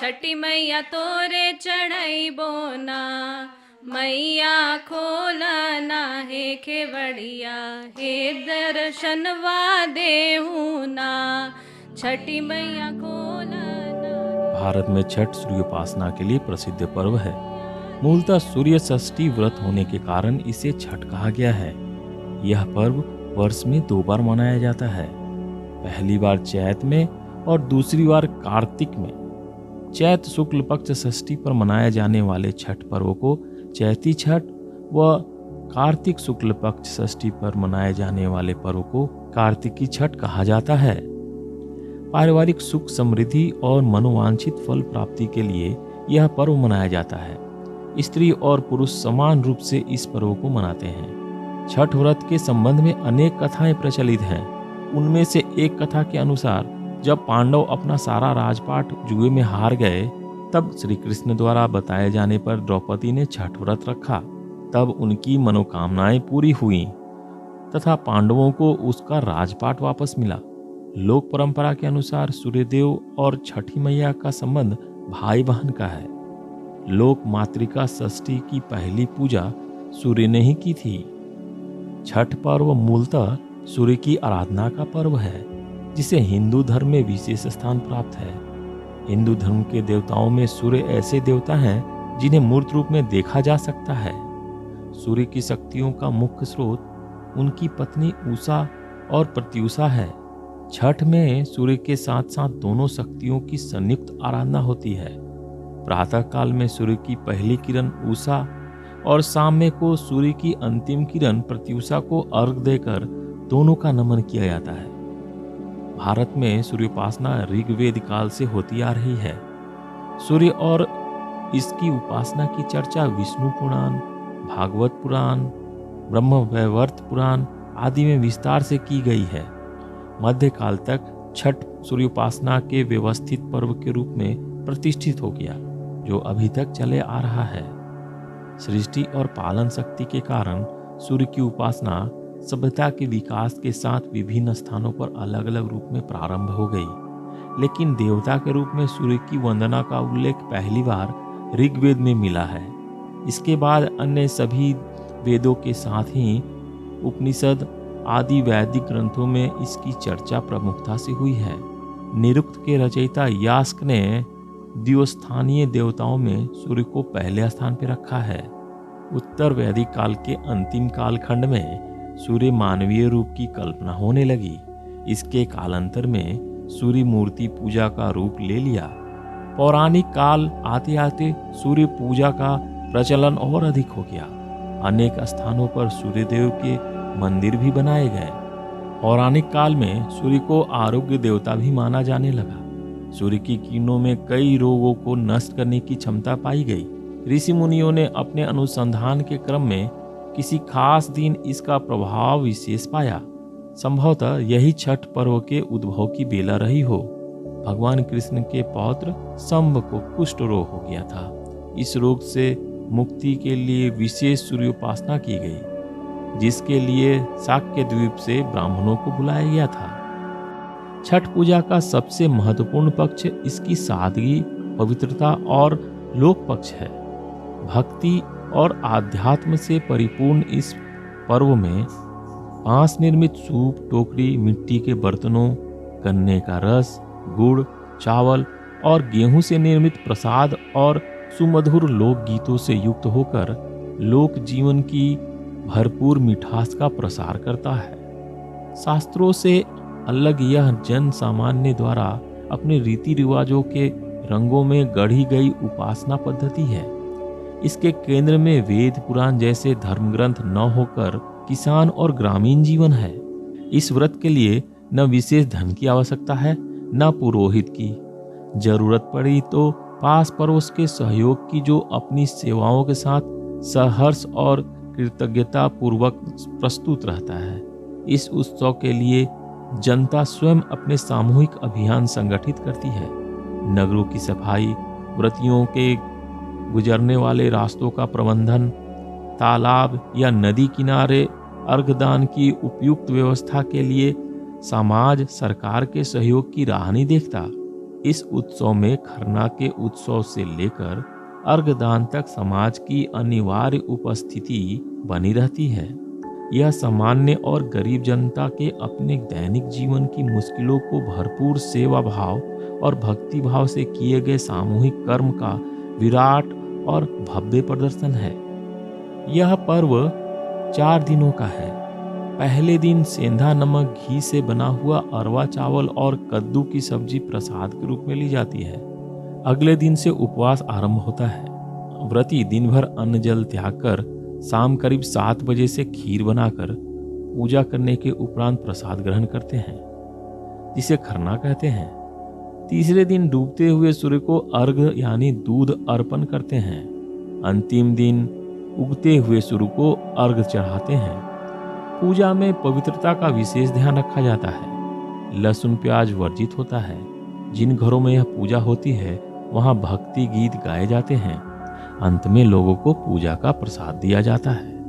छठी मैया तोरे चढ़ई बोना, मैया खोलना हे खेवड़िया, हे दर्शनवा देहूना, छठी मैया खोलना। भारत में छठ सूर्योपासना के लिए प्रसिद्ध पर्व है। मूलतः सूर्य षष्ठी व्रत होने के कारण इसे छठ कहा गया है। यह पर्व वर्ष में 2 बार मनाया जाता है, पहली बार चैत में और दूसरी बार कार्तिक में। चैत शुक्ल पक्ष षष्ठी पर मनाए जाने वाले छठ पर्व को चैती छठ व कार्तिक शुक्ल पक्ष षष्ठी पर मनाए जाने वाले पर्व को कार्तिकी छठ कहा जाता है। पारिवारिक सुख समृद्धि और मनोवांछित फल प्राप्ति के लिए यह पर्व मनाया जाता है। स्त्री और पुरुष समान रूप से इस पर्व को मनाते हैं। छठ व्रत के संबंध में अनेक कथाएं प्रचलित हैं। उनमें से एक कथा के अनुसार जब पांडव अपना सारा राजपाट जुए में हार गए, तब श्री कृष्ण द्वारा बताए जाने पर द्रौपदी ने छठ व्रत रखा। तब उनकी मनोकामनाएं पूरी हुई तथा पांडवों को उसका राजपाट वापस मिला। लोक परंपरा के अनुसार सूर्यदेव और छठी मैया का संबंध भाई बहन का है। लोक मातृका षष्ठी की पहली पूजा सूर्य ने ही की थी। छठ पर्व मूलतः सूर्य की आराधना का पर्व है, जिसे हिंदू धर्म में विशेष स्थान प्राप्त है। हिंदू धर्म के देवताओं में सूर्य ऐसे देवता हैं जिन्हें मूर्त रूप में देखा जा सकता है। सूर्य की शक्तियों का मुख्य स्रोत उनकी पत्नी उषा और प्रत्युषा है। छठ में सूर्य के साथ साथ दोनों शक्तियों की संयुक्त आराधना होती है। प्रातः काल में सूर्य की पहली किरण उषा और शाम में को सूर्य की अंतिम किरण प्रत्युषा को अर्घ देकर दोनों का नमन किया जाता है। भारत में सूर्योपासना ऋग्वेद काल से होती आ रही है। सूर्य और इसकी उपासना की चर्चा विष्णु पुराण, भागवत पुराण, ब्रह्मवैवर्त पुराण आदि में विस्तार से की गई है। मध्यकाल तक छठ सूर्योपासना के व्यवस्थित पर्व के रूप में प्रतिष्ठित हो गया, जो अभी तक चले आ रहा है। सृष्टि और पालन शक्ति के कारण सूर्य की उपासना सभ्यता के विकास के साथ विभिन्न स्थानों पर अलग अलग रूप में प्रारंभ हो गई, लेकिन देवता के रूप में सूर्य की वंदना का उल्लेख पहली बार ऋग्वेद में मिला है। इसके बाद अन्य सभी वेदों के साथ ही उपनिषद आदि वैदिक ग्रंथों में इसकी चर्चा प्रमुखता से हुई है। निरुक्त के रचयिता यास्क ने द्विस्थानीय देवताओं में सूर्य को पहले स्थान पर रखा है। उत्तर वैदिक काल के अंतिम कालखंड में सूर्य मानवीय रूप की कल्पना होने लगी। इसके कालांतर में सूर्य मूर्ति पूजा का रूप ले लिया। पौराणिक काल आते आते सूर्य पूजा का प्रचलन और अधिक हो गया। अनेक स्थानों पर सूर्यदेव के मंदिर भी बनाए गए। पौराणिक काल में सूर्य को आरोग्य देवता भी माना जाने लगा। सूर्य की किरणों में कई रोगों को नष्ट करने की क्षमता पाई गई। ऋषि मुनियों ने अपने अनुसंधान के क्रम में किसी खास दिन इसका प्रभाव विशेष पाया। संभवतः यही छठ पर्व के उद्भव की बेला रही हो। भगवान कृष्ण के पौत्र शंभ को कुष्ठ रोग हो गया था। इस रोग से मुक्ति के लिए विशेष सूर्योपासना की गई, जिसके लिए शाक्य द्वीप से ब्राह्मणों को बुलाया गया था। छठ पूजा का सबसे महत्वपूर्ण पक्ष इसकी सादगी, पवित्रता और लोक पक्ष है। भक्ति और आध्यात्म से परिपूर्ण इस पर्व में बांस निर्मित सूप, टोकरी, मिट्टी के बर्तनों, गन्ने का रस, गुड़, चावल और गेहूं से निर्मित प्रसाद और सुमधुर लोक गीतों से युक्त होकर लोक जीवन की भरपूर मिठास का प्रसार करता है। शास्त्रों से अलग यह जन सामान्य द्वारा अपने रीति रिवाजों के रंगों में गढ़ी गई उपासना पद्धति है। इसके केंद्र में वेद पुराण जैसे धर्म ग्रंथ न होकर किसान और ग्रामीण जीवन है। इस व्रत के लिए न विशेष धन की आवश्यकता है, न पुरोहित की। जरूरत पड़ी तो पास पड़ोस के सहयोग की, जो अपनी सेवाओं के साथ सहर्ष और कृतज्ञता पूर्वक प्रस्तुत रहता है। इस उत्सव के लिए जनता स्वयं अपने सामूहिक अभियान संगठित करती है। नगरों की सफाई, व्रतियों के गुजरने वाले रास्तों का प्रबंधन, तालाब या नदी किनारे अर्घदान की उपयुक्त व्यवस्था के लिए समाज सरकार के सहयोग की राह नहीं देखता। इस उत्सव में खरना के उत्सव से लेकर अर्घदान तक समाज की अनिवार्य उपस्थिति बनी रहती है। यह सामान्य और गरीब जनता के अपने दैनिक जीवन की मुश्किलों को भरपूर सेवा भाव और भक्ति भाव से किए गए सामूहिक कर्म का विराट और भव्य प्रदर्शन है। यह पर्व 4 दिनों का है। पहले दिन सेंधा नमक घी से बना हुआ अरवा चावल और कद्दू की सब्जी प्रसाद के रूप में ली जाती है। अगले दिन से उपवास आरंभ होता है। व्रती दिन भर अन्न जल त्याग कर शाम करीब 7 बजे से खीर बनाकर पूजा करने के उपरांत प्रसाद ग्रहण करते हैं, जिसे खरना कहते हैं। तीसरे दिन डूबते हुए सूर्य को अर्घ यानी दूध अर्पण करते हैं। अंतिम दिन उगते हुए सूर्य को अर्घ चढ़ाते हैं। पूजा में पवित्रता का विशेष ध्यान रखा जाता है। लहसुन प्याज वर्जित होता है। जिन घरों में यह पूजा होती है वहां भक्ति गीत गाए जाते हैं। अंत में लोगों को पूजा का प्रसाद दिया जाता है।